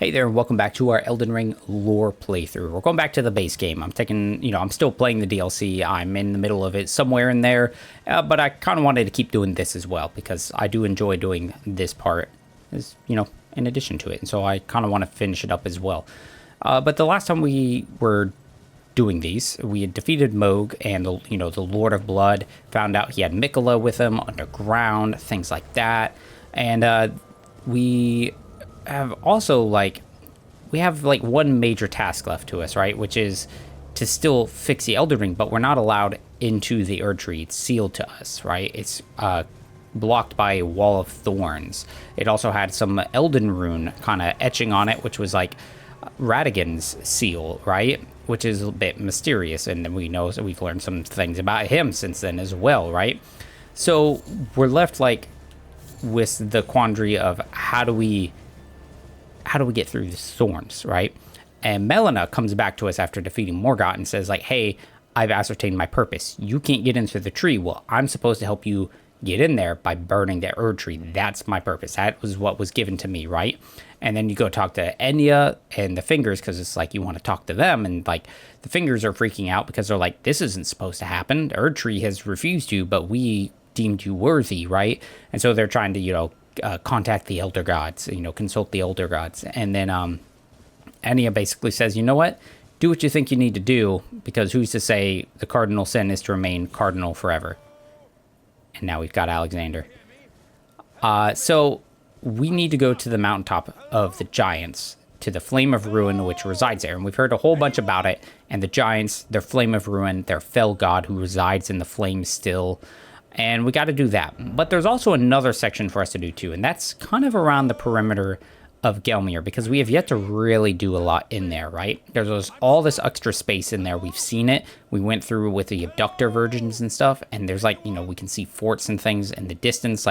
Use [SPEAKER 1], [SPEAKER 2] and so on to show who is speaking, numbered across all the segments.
[SPEAKER 1] Hey there, and welcome back to our Elden Ring lore playthrough. We're going back to the base game. I'm still playing the DLC. I'm in the middle of it somewhere in there, but I kind of wanted to keep doing this as well because I do enjoy doing this part, in addition to it. And so I kind of want to finish it up as well. But the last time we were doing these, we had defeated Moog and the Lord of Blood. Found out he had Mikola with him underground, things like that, and we have also we have one major task left to us, right? Which is to still fix the Elden Ring, but we're not allowed into the Erd Tree. It's sealed to us, right? It's blocked by a wall of thorns. It also had some Elden rune kind of etching on it, which was like Radigan's seal, right? Which is a bit mysterious, and we know so we've learned some things about him since then as well, right? So we're left with the quandary of how do we get through these thorns, right? And Melina comes back to us after defeating Morgott and says hey, I've ascertained my purpose. You can't get into the tree. Well, I'm supposed to help you get in there by burning the Erd Tree. That's my purpose. That was what was given to me, right? And then you go talk to Enya and the Fingers because it's you want to talk to them, and the Fingers are freaking out because they're this isn't supposed to happen. The Erd Tree has refused you, but we deemed you worthy, right? And so they're trying to contact the Elder Gods, consult the Elder Gods. And then Enya basically says, you know what? Do what you think you need to do, because who's to say the cardinal sin is to remain cardinal forever? And now we've got Alexander. So we need to go to the mountaintop of the Giants, to the Flame of Ruin, which resides there. And we've heard a whole bunch about it. And the Giants, their Flame of Ruin, their fell god who resides in the flames still. And we got to do that. But there's also another section for us to do too, and that's kind of around the perimeter of Gelmir, because we have yet to really do a lot in there, right? There's all this extra space in there. We've seen it. We went through with the abductor virgins and stuff, and there's we can see forts and things in the distance.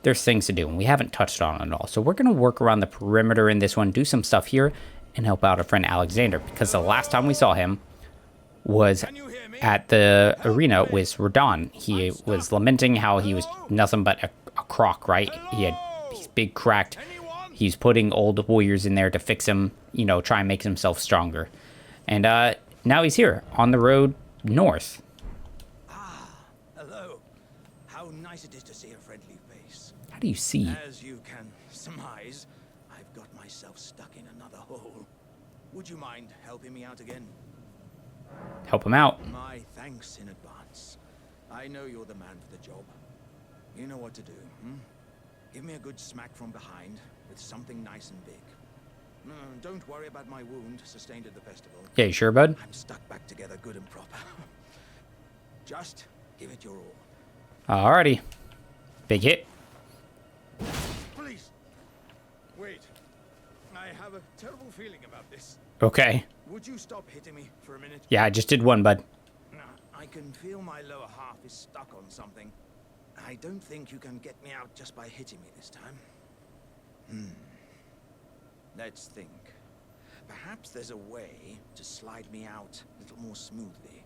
[SPEAKER 1] There's things to do, and we haven't touched on it all. So we're going to work around the perimeter in this one, do some stuff here, and help out our friend Alexander, because the last time we saw him was at the arena with Radahn. He was lamenting how he was nothing but a crock, right? He's big cracked. He's putting old warriors in there to fix him, try and make himself stronger. And now he's here on the road north.
[SPEAKER 2] Ah, hello. How nice it is to see a friendly face.
[SPEAKER 1] How do you see?
[SPEAKER 2] As you can surmise, I've got myself stuck in another hole. Would you mind helping me out again?
[SPEAKER 1] Help him out.
[SPEAKER 2] My thanks in advance. I know you're the man for the job. You know what to do, Give me a good smack from behind with something nice and big. No, don't worry about my wound sustained at the festival.
[SPEAKER 1] Yeah, you sure, bud?
[SPEAKER 2] I'm stuck back together good and proper. Just give it your all.
[SPEAKER 1] Alrighty. Big hit.
[SPEAKER 2] Please. Wait. I have a terrible feeling about this.
[SPEAKER 1] Okay.
[SPEAKER 2] Would you stop hitting me for a minute?
[SPEAKER 1] Yeah, I just did one, bud.
[SPEAKER 2] I can feel my lower half is stuck on something. I don't think you can get me out just by hitting me this time. Let's think. Perhaps there's a way to slide me out a little more smoothly.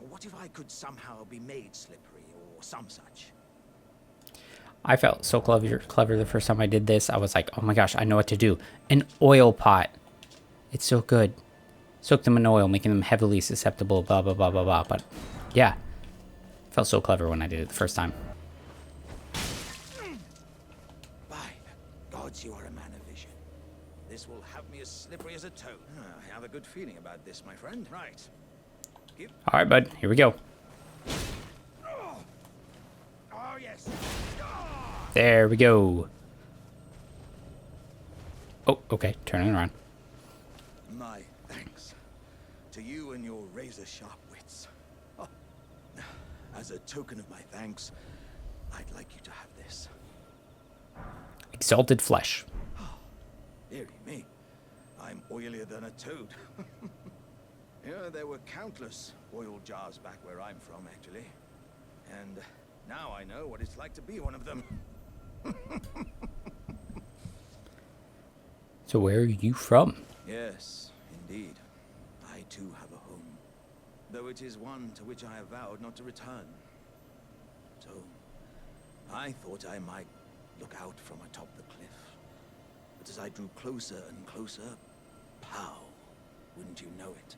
[SPEAKER 2] What if I could somehow be made slippery or some such?
[SPEAKER 1] I felt so clever the first time I did this. I was like, oh my gosh, I know what to do. An oil pot. It's so good. Soak them in oil, making them heavily susceptible, blah, blah, blah, blah, blah. But, yeah. Felt so clever when I did it the first time.
[SPEAKER 2] By the gods, you are a man of vision. This will have me as slippery as a toad. I have a good feeling about this, my friend. Right.
[SPEAKER 1] All right, bud. Here we go.
[SPEAKER 2] Oh, yes.
[SPEAKER 1] There we go. Oh, okay. Turning around.
[SPEAKER 2] My thanks to you and your razor-sharp wits. Oh. As a token of my thanks, I'd like you to have this.
[SPEAKER 1] Exalted flesh.
[SPEAKER 2] Dearie me, I'm oilier than a toad. Yeah, there were countless oil jars back where I'm from, actually. And now I know what it's like to be one of them.
[SPEAKER 1] So where are you from?
[SPEAKER 2] Yes, indeed. I too have a home. Though it is one to which I have vowed not to return. So, I thought I might look out from atop the cliff. But as I drew closer and closer, pow, wouldn't you know it?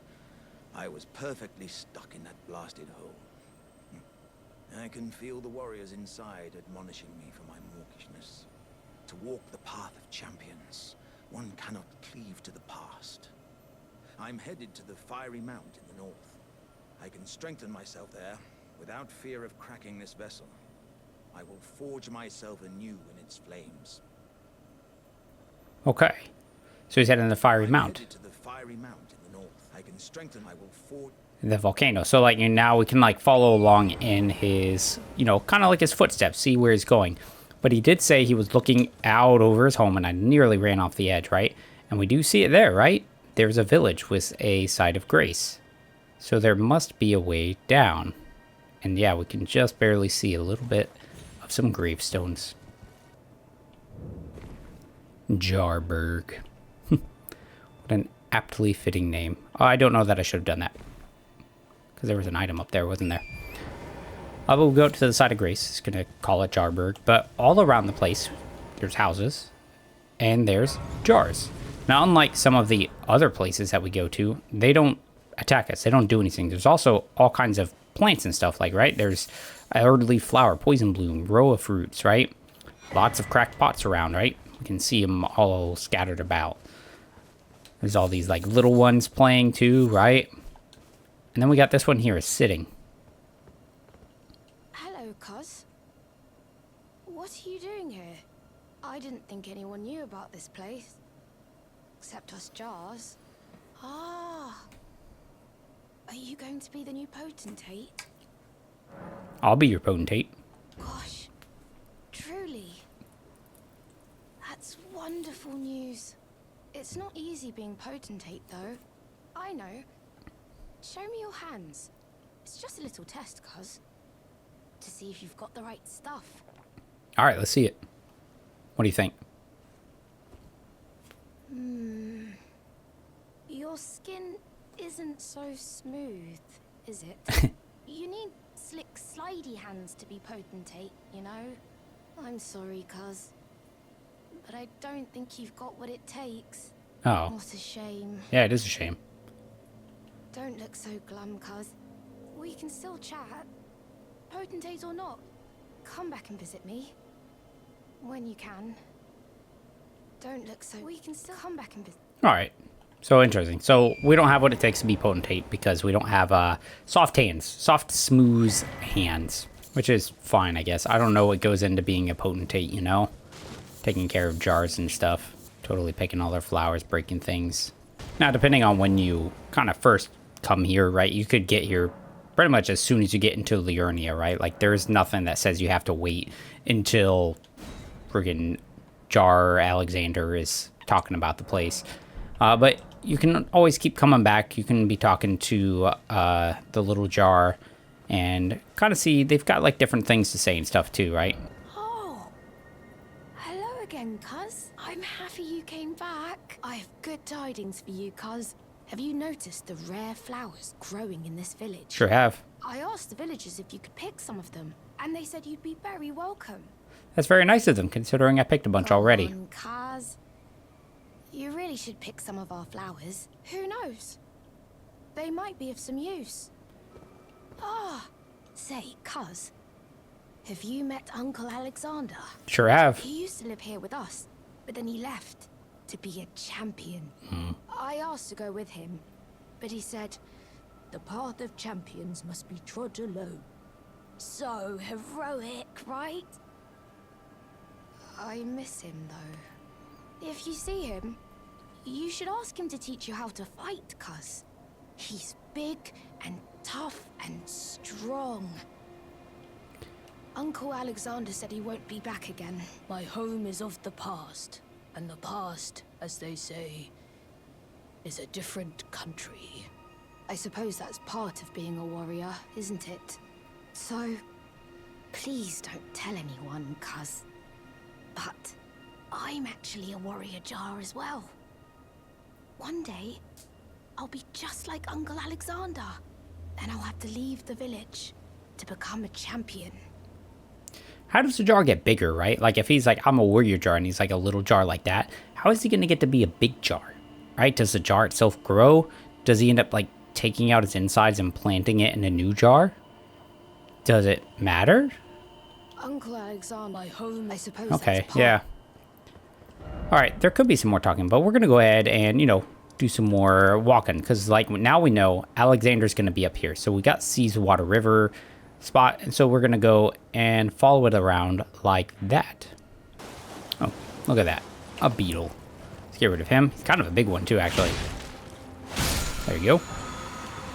[SPEAKER 2] I was perfectly stuck in that blasted hole. I can feel the warriors inside admonishing me for my mawkishness. To walk the path of champions, one cannot cleave to the past. I'm headed to the fiery mount in the north. I can strengthen myself there without fear of cracking this vessel. I will forge myself anew in its flames.
[SPEAKER 1] Okay. So he's heading to the fiery
[SPEAKER 2] I'm
[SPEAKER 1] mount.
[SPEAKER 2] headed to the fiery mount in the north. I can strengthen. I will forge.
[SPEAKER 1] The volcano. So like now we can like follow along in his, you know, kind of like his footsteps, see where he's going. But he did say he was looking out over his home, and I nearly ran off the edge, right? And we do see it there, right? There's a village with a site of grace. So there must be a way down. And yeah, we can just barely see a little bit of some gravestones. Jarburg. What an aptly fitting name. Oh, I don't know that I should have done that. Because there was an item up there, wasn't there? I will go to the side of grace. It's going to call it Jarburg. But all around the place, there's houses. And there's jars. Now, unlike some of the other places that we go to, they don't attack us. They don't do anything. There's also all kinds of plants and stuff, like, right? There's elderleaf flower, poison bloom, row of fruits, right? Lots of cracked pots around, right? We can see them all scattered about. There's all these, like, little ones playing, too, right? And then we got this one here is sitting.
[SPEAKER 3] Hello, cuz. What are you doing here? I didn't think anyone knew about this place. Except us jars. Ah. Are you going to be the new potentate?
[SPEAKER 1] I'll be your potentate.
[SPEAKER 3] Gosh. Truly. That's wonderful news. It's not easy being potentate, though. I know. Show me your hands. It's just a little test, cuz. To see if you've got the right stuff.
[SPEAKER 1] All right, let's see it. What do you think?
[SPEAKER 3] Your skin isn't so smooth, is it? You need slick, slidey hands to be potentate, you know? I'm sorry, cuz. But I don't think you've got what it takes.
[SPEAKER 1] Oh.
[SPEAKER 3] What a shame.
[SPEAKER 1] Yeah, it is a shame.
[SPEAKER 3] Don't look so glum, cuz. We can still chat. Potentate or not, come back and visit me. When you can. Don't look so... We can still come back and visit...
[SPEAKER 1] All right. So interesting. So we don't have what it takes to be potentate because we don't have soft hands. Soft, smooth hands. Which is fine, I guess. I don't know what goes into being a potentate, you know? Taking care of jars and stuff. Totally picking all their flowers, breaking things. Now, depending on when you kind of first come here, right? You could get here pretty much as soon as you get into Liurnia, right? Like, there's nothing that says you have to wait until friggin' Jar Alexander is talking about the place. But you can always keep coming back. You can be talking to the little jar and kind of see they've got, like, different things to say and stuff, too, right?
[SPEAKER 3] Oh. Hello again, cuz. I'm happy you came back. I have good tidings for you, cuz. Have you noticed the rare flowers growing in this village?
[SPEAKER 1] Sure have.
[SPEAKER 3] I asked the villagers if you could pick some of them, and they said you'd be very welcome.
[SPEAKER 1] That's very nice of them, considering I picked a bunch already.
[SPEAKER 3] Come on, cuz. You really should pick some of our flowers. Who knows? They might be of some use. Ah, say, cuz, have you met Uncle Alexander?
[SPEAKER 1] Sure have.
[SPEAKER 3] He used to live here with us, but then he left to be a champion. I asked to go with him, but he said, the path of champions must be trod alone. So heroic, right? I miss him, though. If you see him, you should ask him to teach you how to fight, cuz. He's big and tough and strong. Uncle Alexander said he won't be back again.
[SPEAKER 4] My home is of the past, and the past, as they say, is a different country.
[SPEAKER 3] I suppose that's part of being a warrior, isn't it? So, please don't tell anyone, cuz. But I'm actually a warrior jar as well. One day, I'll be just like Uncle Alexander. Then I'll have to leave the village to become a champion.
[SPEAKER 1] How does the jar get bigger, right? Like, if he's like, I'm a warrior jar, and he's like a little jar like that, how is he going to get to be a big jar, right? Does the jar itself grow? Does he end up like taking out its insides and planting it in a new jar? Does it matter?
[SPEAKER 3] Uncle Alexander, my home, I suppose.
[SPEAKER 1] Okay,
[SPEAKER 3] that's
[SPEAKER 1] yeah. All right, there could be some more talking, but we're going to go ahead and, you know, do some more walking. Because, like, now we know Alexander's going to be up here. So we got Seethewater River spot. And so we're going to go and follow it around like that. Oh, look at that. A beetle. Let's get rid of him. He's kind of a big one, too, actually. There you go.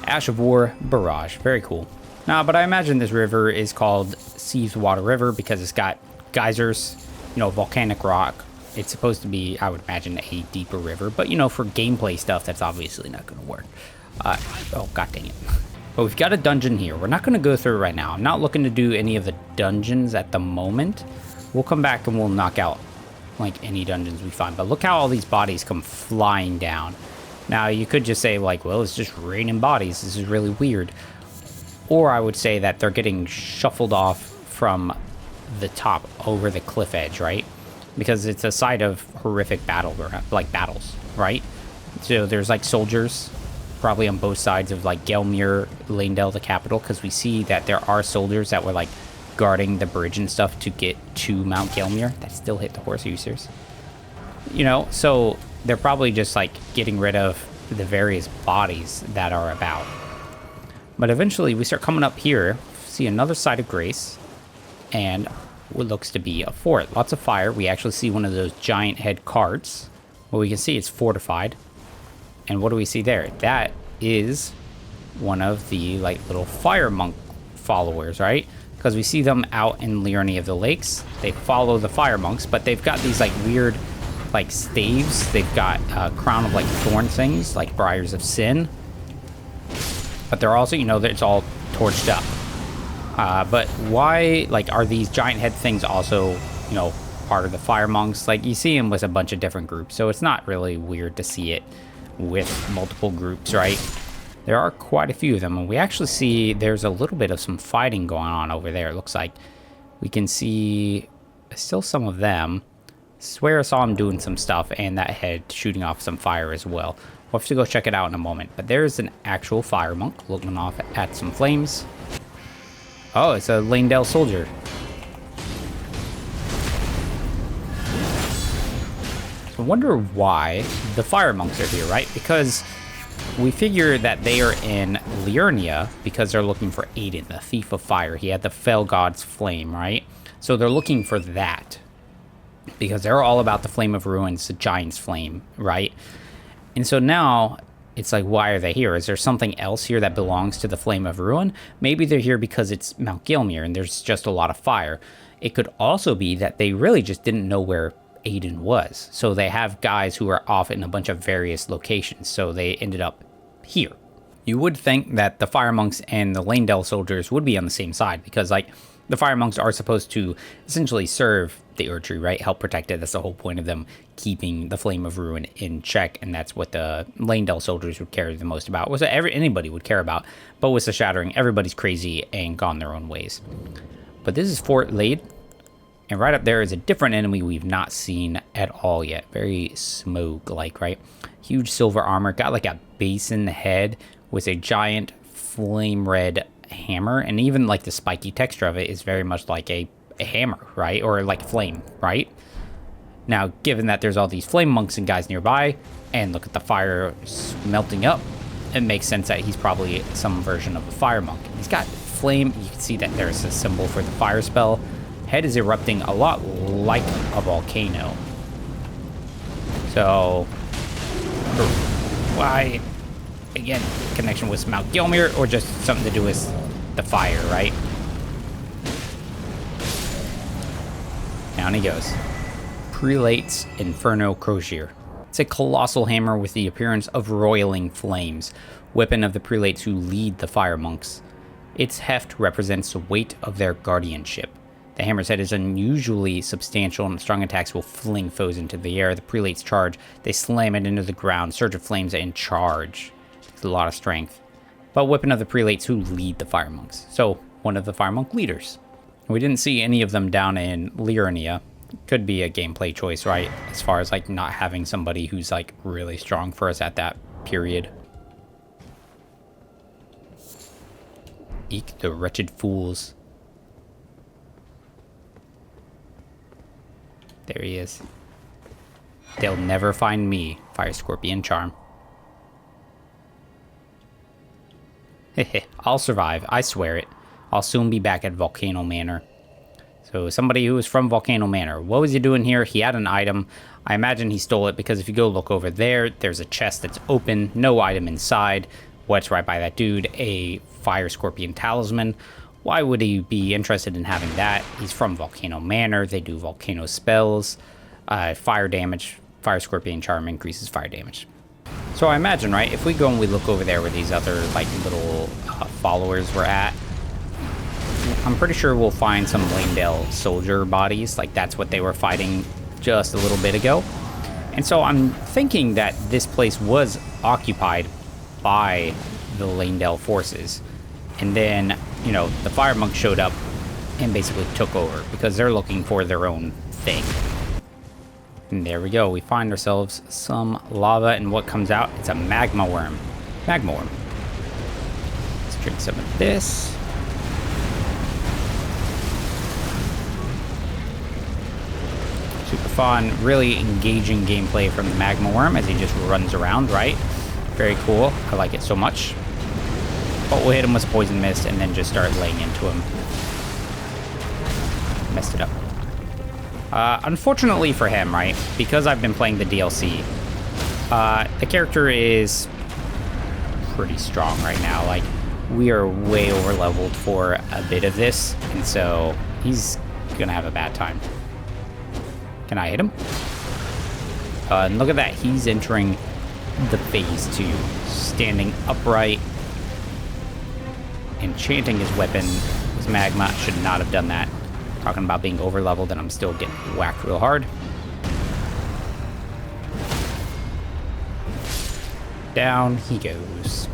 [SPEAKER 1] Ash of War Barrage. Very cool. Nah, but I imagine this river is called Seethewater River because it's got geysers, you know, volcanic rock. It's supposed to be, I would imagine, a deeper river. But, you know, for gameplay stuff, that's obviously not going to work. Oh, god dang it. But we've got a dungeon here. We're not going to go through it right now. I'm not looking to do any of the dungeons at the moment. We'll come back and we'll knock out, like, any dungeons we find. But look how all these bodies come flying down. Now, you could just say, like, well, it's just raining bodies. This is really weird. Or I would say that they're getting shuffled off from the top over the cliff edge, right? Because it's a site of horrific battle, like battles, right? So there's like soldiers probably on both sides of like Gelmir, Laiedd, the capital, because we see that there are soldiers that were like guarding the bridge and stuff to get to Mount Gelmir. That still hit the horse, are you serious? You know, so they're probably just like getting rid of the various bodies that are about. But eventually we start coming up here, see another site of grace, and what looks to be a fort. Lots of fire. We actually see one of those giant head carts. Well, we can see it's fortified. And what do we see there? That is one of the like little fire monk followers, right? Because we see them out in Liurnia of the Lakes. They follow the fire monks, but they've got these like weird like staves. They've got a crown of like thorn things, like briars of sin. But they're also, you know, it's all torched up. But why, like, are these giant head things also, you know, part of the fire monks? Like, you see them with a bunch of different groups, so it's not really weird to see it with multiple groups, right? There are quite a few of them, and we actually see there's a little bit of some fighting going on over there. It looks like we can see still some of them. Swear I saw him doing some stuff, and that head shooting off some fire as well. We'll have to go check it out in a moment. But there's an actual fire monk looking off at some flames. Oh, it's a Laiedd soldier. So I wonder why the fire monks are here, right? Because we figure that they are in Liurnia because they're looking for Aiden, the thief of fire. He had the fell god's flame, right? So they're looking for that because they're all about the flame of ruins, the giant's flame, right? And so now it's like, why are they here? Is there something else here that belongs to the Flame of Ruin? Maybe they're here because it's Mount Gelmir and there's just a lot of fire. It could also be that they really just didn't know where Aiden was. So they have guys who are off in a bunch of various locations. So they ended up here. You would think that the fire monks and the Laiedd soldiers would be on the same side because, like, the fire monks are supposed to essentially serve the Erdtree, right? Help protect it. That's the whole point of them keeping the Flame of Ruin in check, and that's what the Laiedd soldiers would care the most about. Was that anybody would care about, but with the Shattering, everybody's crazy and gone their own ways. But this is Fort Laiedd, and right up there is a different enemy we've not seen at all yet. Very Smough-like, right? Huge silver armor, got like a basin head with a giant flame red hammer, and even like the spiky texture of it is very much like a hammer, right? Or like flame, right? Now, given that there's all these flame monks and guys nearby, and look at the fire melting up, it makes sense that he's probably some version of a fire monk. He's got flame. You can see that there's a symbol for the fire spell. Head is erupting a lot like a volcano. So, why? Again, connection with Mount Gelmir, or just something to do with the fire, right? Down he goes. Prelate's Inferno Crosier. It's a colossal hammer with the appearance of roiling flames, weapon of the prelates who lead the fire monks. Its heft represents the weight of their guardianship. The hammer's head is unusually substantial, and strong attacks will fling foes into the air. The prelates charge, they slam it into the ground, surge of flames, and charge. It's a lot of strength. But weapon of the prelates who lead the fire monks. So, one of the fire monk leaders. We didn't see any of them down in Liurnia. Could be a gameplay choice, right? As far as like not having somebody who's like really strong for us at that period. Eek, the wretched fools. There he is. They'll never find me. Fire Scorpion Charm. Hehe, I'll survive. I swear it. I'll soon be back at Volcano Manor. So somebody who was from Volcano Manor. What was he doing here? He had an item. I imagine he stole it because if you go look over there, there's a chest that's open. No item inside. What's right by that dude? A Fire Scorpion Talisman. Why would he be interested in having that? He's from Volcano Manor. They do volcano spells. Fire damage. Fire Scorpion Charm increases fire damage. So I imagine, right, if we go and we look over there where these other, like, little followers were at, I'm pretty sure we'll find some Laiedd soldier bodies. Like, that's what they were fighting just a little bit ago. And so I'm thinking that this place was occupied by the Laiedd forces. And then, you know, the fire monk showed up and basically took over because they're looking for their own thing. And there we go. We find ourselves some lava, and what comes out? It's a magma worm. Magma worm. Let's drink some of this. Super fun, really engaging gameplay from the magma worm as he just runs around, right? Very cool. I like it so much. But we'll hit him with poison mist and then just start laying into him. Messed it up. Unfortunately for him, right, because I've been playing the DLC, the character is pretty strong right now. Like, we are way over leveled for a bit of this, and so he's gonna have a bad time. Can I hit him? And look at that, he's entering the phase 2, standing upright, enchanting his weapon. His magma should not have done that. Talking about being over leveled, and I'm still getting whacked real hard. Down he goes.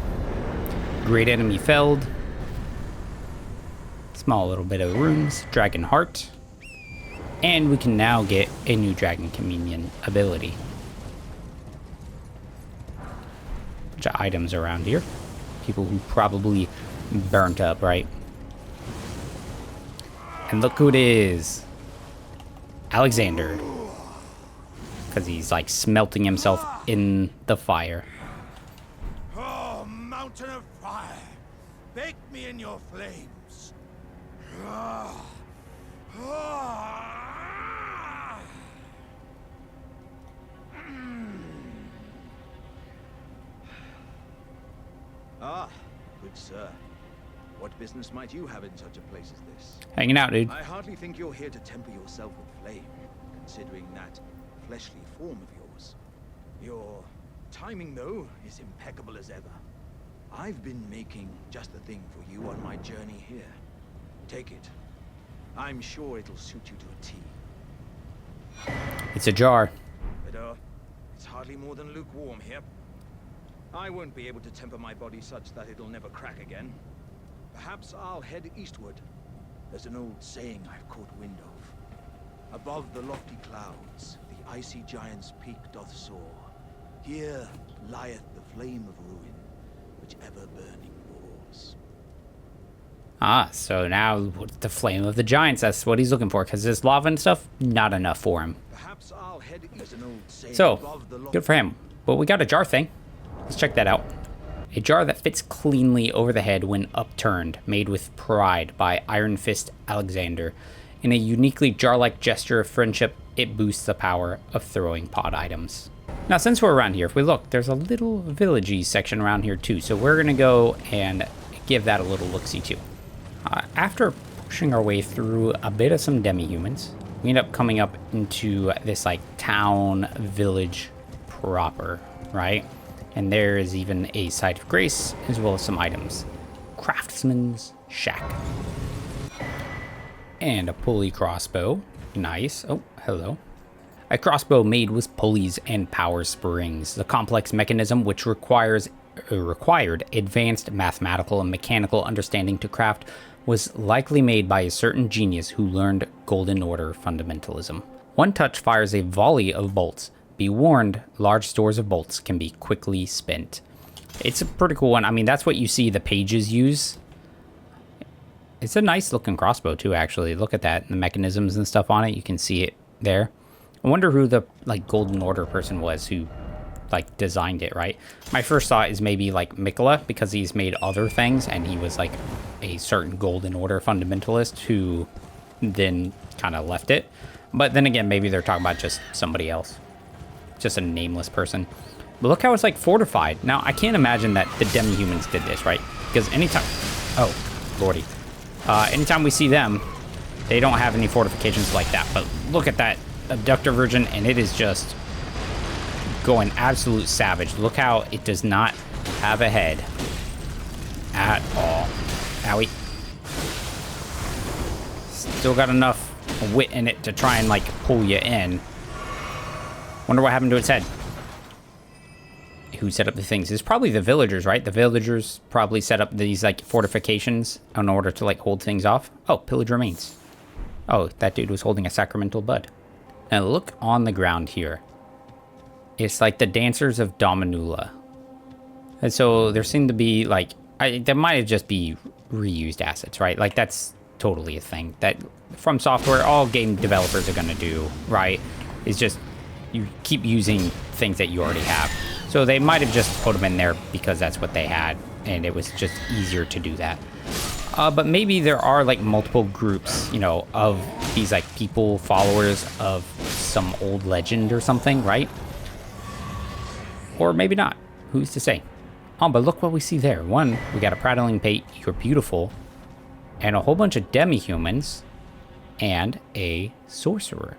[SPEAKER 1] Great enemy felled. Small little bit of runes. Dragon heart. And we can now get a new Dragon Communion ability. Bunch of items around here. People who probably burnt up, right? And look who it is. Alexander. Because he's like smelting himself in the fire.
[SPEAKER 2] Oh, mountain of fire. Bake me in your flames. Ah, good sir. What business might you have in such a place as this?
[SPEAKER 1] Hanging out, dude.
[SPEAKER 2] I hardly think you're here to temper yourself with flame, considering that fleshly form of yours. Your timing, though, is impeccable as ever. I've been making just the thing for you on my journey here. Take it. I'm sure it'll suit you to a T.
[SPEAKER 1] It's a jar.
[SPEAKER 2] But, it's hardly more than lukewarm here. I won't be able to temper my body such that it'll never crack again. Perhaps I'll head eastward. There's an old saying I've caught wind of. Above the lofty clouds, the icy giant's peak doth soar. Here lieth the flame of ruin, which ever burning roars.
[SPEAKER 1] Ah, so now the flame of the giants, that's what he's looking for, because this lava and stuff, not enough for him.
[SPEAKER 2] Perhaps I'll head east. An old saying
[SPEAKER 1] So,
[SPEAKER 2] above the
[SPEAKER 1] good for him. But we got a jar thing. Let's check that out. A jar that fits cleanly over the head when upturned, made with pride by Iron Fist Alexander. In a uniquely jar-like gesture of friendship, it boosts the power of throwing pot items. Now, since we're around here, if we look, there's a little villagey section around here too, so we're gonna go and give that a little look-see too. After pushing our way through a bit of some demi-humans, we end up coming up into this like town village proper, right? And there is even a site of grace, as well as some items. Craftsman's shack. And a pulley crossbow. Nice. Oh, hello. A crossbow made with pulleys and power springs. The complex mechanism which required advanced mathematical and mechanical understanding to craft was likely made by a certain genius who learned Golden Order fundamentalism. One touch fires a volley of bolts. Be warned, large stores of bolts can be quickly spent. It's a pretty cool one. I mean, that's what you see the pages use. It's a nice looking crossbow too, actually. Look at that, the mechanisms and stuff on it. You can see it there. I wonder who the like Golden Order person was who like designed it, right? My first thought is maybe like Mikola, because he's made other things and he was like a certain Golden Order fundamentalist who then kind of left it. But then again, maybe they're talking about just somebody else, just a nameless person. But look how it's like fortified. Now I can't imagine that the demi-humans did this, right? Because anytime, oh lordy, anytime we see them, they don't have any fortifications like that. But look at that abductor version, and it is just going absolute savage. Look how it does not have a head at all. Owie. Still got enough wit in it to try and like pull you in. Wonder what happened to its head. Who set up the things? It's probably the villagers, right? The villagers probably set up these like fortifications in order to like hold things off. Oh, pillage remains. Oh, that dude was holding a sacramental bud. Now look on the ground here. It's like the Dancers of Dominula. And so there seem to be like, there might have just be reused assets, right? Like that's totally a thing that From Software, all game developers are gonna do, right? Is just, you keep using things that you already have. So they might have just put them in there because that's what they had, and it was just easier to do that. But maybe there are like multiple groups, you know, of these like people, followers of some old legend or something, right? Or maybe not. Who's to say? Oh, but look what we see there. One, we got a prattling pate, you're beautiful, and a whole bunch of demi-humans, and a sorcerer.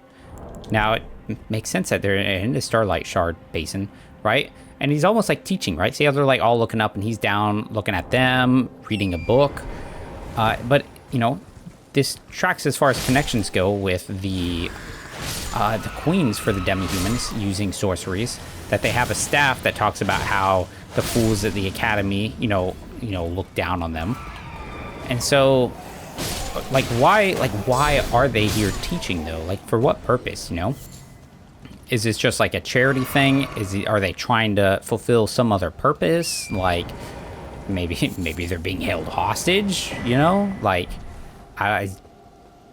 [SPEAKER 1] Now, it makes sense that they're in the Starlight Shard Basin, right? And he's almost like teaching, right? See how they're like all looking up and he's down looking at them, reading a book. But, you know, this tracks as far as connections go with the queens for the demi-humans using sorceries, that they have a staff that talks about how the fools at the academy, you know, look down on them. And so, like, why are they here teaching though? Like, for what purpose, you know? Is this just like a charity thing? Are they trying to fulfill some other purpose? Like, maybe they're being held hostage, you know? Like,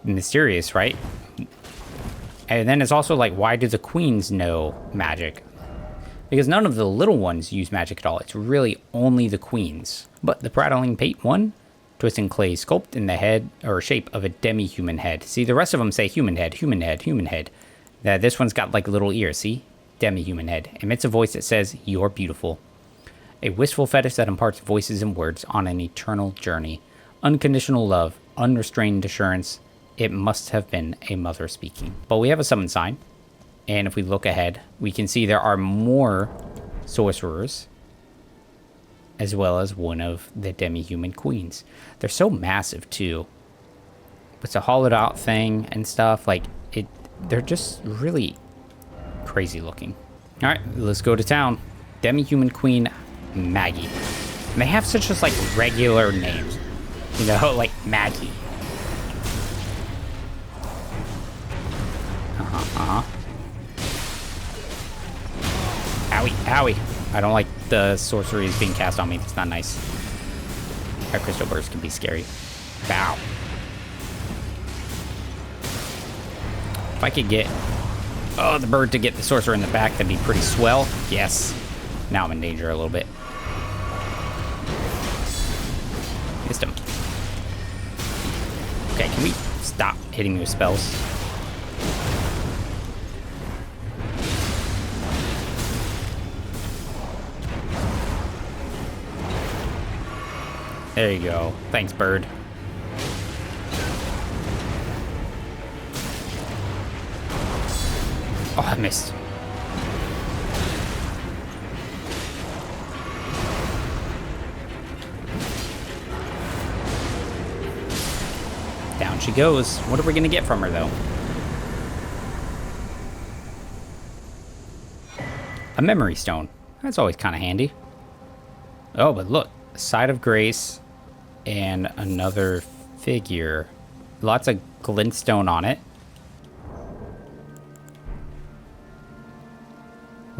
[SPEAKER 1] mysterious, right? And then it's also like, why do the queens know magic? Because none of the little ones use magic at all. It's really only the queens. But the prattling pate one, twisting clay sculpt in the head or shape of a demi-human head. See, the rest of them say human head, human head, human head. This one's got like little ears, see? Demi-human head. Emits a voice that says, "You're beautiful." A wistful fetish that imparts voices and words on an eternal journey. Unconditional love, unrestrained assurance. It must have been a mother speaking. But we have a summon sign. And if we look ahead, we can see there are more sorcerers, as well as one of the demi-human queens. They're so massive too. It's a hollowed out thing and stuff. Like, they're just really crazy looking. All right, let's go to town. Demi-human queen Maggie. And they have such just like regular names, you know, like Maggie. Owie, owie. I don't like the sorceries being cast on me. It's not nice. Our crystal burst can be scary. Bow. If I could get, the bird to get the sorcerer in the back, that'd be pretty swell. Yes. Now I'm in danger a little bit. Missed him. Okay, can we stop hitting me with spells? There you go. Thanks, bird. Oh, I missed. Down she goes. What are we gonna get from her, though? A memory stone. That's always kind of handy. Oh, but look. Side of Grace and another figure. Lots of glintstone on it.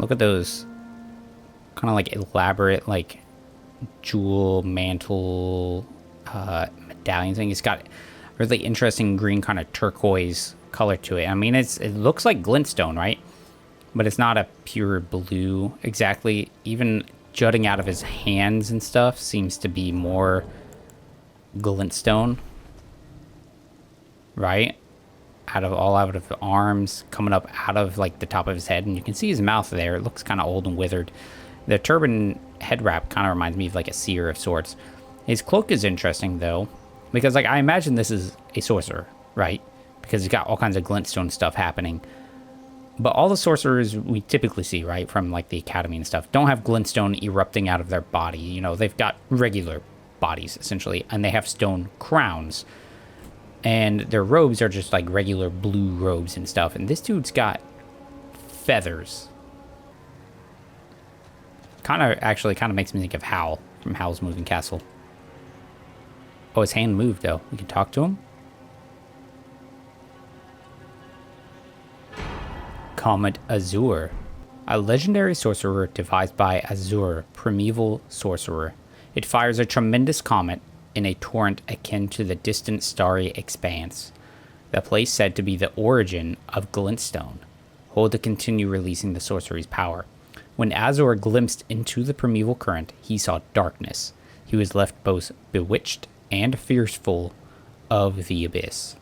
[SPEAKER 1] Look at those kind of like elaborate like jewel mantle medallion thing. It's got really interesting green kind of turquoise color to it. I mean, it looks like glintstone, right? But it's not a pure blue exactly. Even jutting out of his hands and stuff seems to be more glintstone, right? Out of the arms, coming up out of like the top of his head, and you can see his mouth there. It looks kind of old and withered. The turban head wrap kind of reminds me of like a seer of sorts. His cloak is interesting though, because like I imagine this is a sorcerer, right? Because he's got all kinds of glintstone stuff happening. But all the sorcerers we typically see, right, from like the academy and stuff, don't have glintstone erupting out of their body. You know, they've got regular bodies essentially, and they have stone crowns. And their robes are just like regular blue robes and stuff. And this dude's got feathers. Kind of makes me think of Howl from Howl's Moving Castle. Oh, his hand moved though. We can talk to him. Comet Azur. A legendary sorcerer devised by Azur, primeval sorcerer. It fires a tremendous comet in a torrent akin to the distant starry expanse, the place said to be the origin of glintstone. Hold to continue releasing the sorcery's power. When Azur glimpsed into the primeval current, he saw darkness. He was left both bewitched and fearful of the abyss.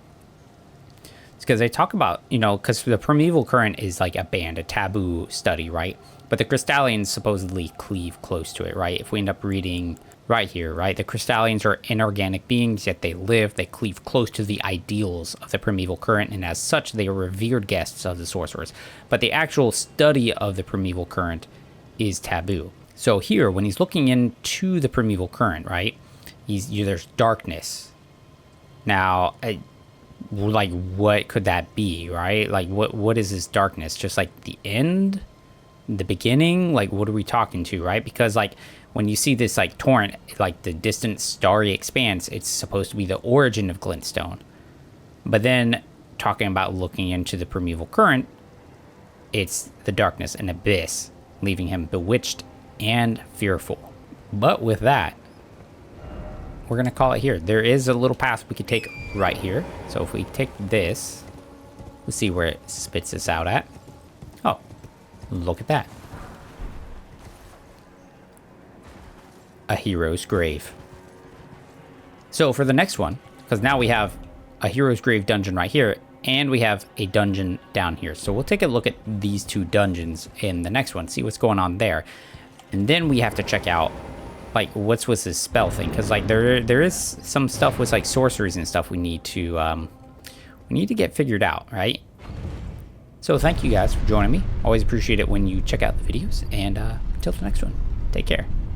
[SPEAKER 1] It's because they talk about, you know, because the primeval current is like a banned, a taboo study, right? But the Crystallians supposedly cleave close to it, right? If we end up reading right here, right? The Crystallians are inorganic beings, yet they cleave close to the ideals of the primeval current, and as such, they are revered guests of the sorcerers. But the actual study of the primeval current is taboo. So here, when he's looking into the primeval current, right? There's darkness. Now, like, what could that be, right? Like, what is this darkness? Just like the end? The beginning? Like, what are we talking to, right? Because, like, when you see this, like, torrent, like, the distant starry expanse, it's supposed to be the origin of glintstone. But then, talking about looking into the primeval current, it's the darkness and abyss, leaving him bewitched and fearful. But with that, we're going to call it here. There is a little path we could take right here. So if we take this, we'll see where it spits us out at. Oh, look at that. A hero's grave. So for the next one, because now we have a hero's grave dungeon right here, and we have a dungeon down here. So we'll take a look at these two dungeons in the next one, see what's going on there. And then we have to check out, like, what's with this spell thing, because like there is some stuff with like sorceries and stuff we need to get figured out, right? So thank you guys for joining me. Always appreciate it when you check out the videos, and until the next one, take care.